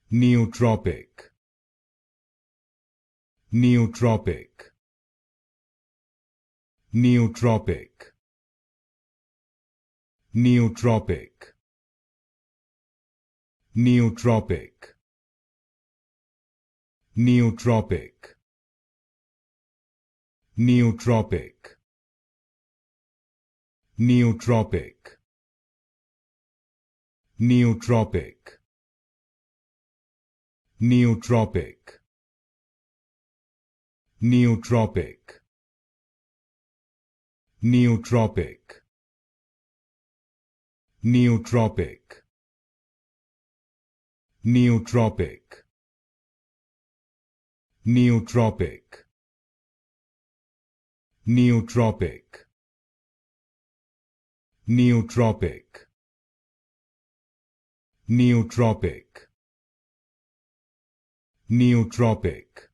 Neotropic. Neotropic. Neotropic. Neotropic. Neotropic. Neotropic. Neotropic. Neotropic. Neotropic. Neotropic. Neotropic. Neotropic. Neotropic. Neotropic. Neotropic. Neotropic. Neotropic. Neotropic. Neotropic.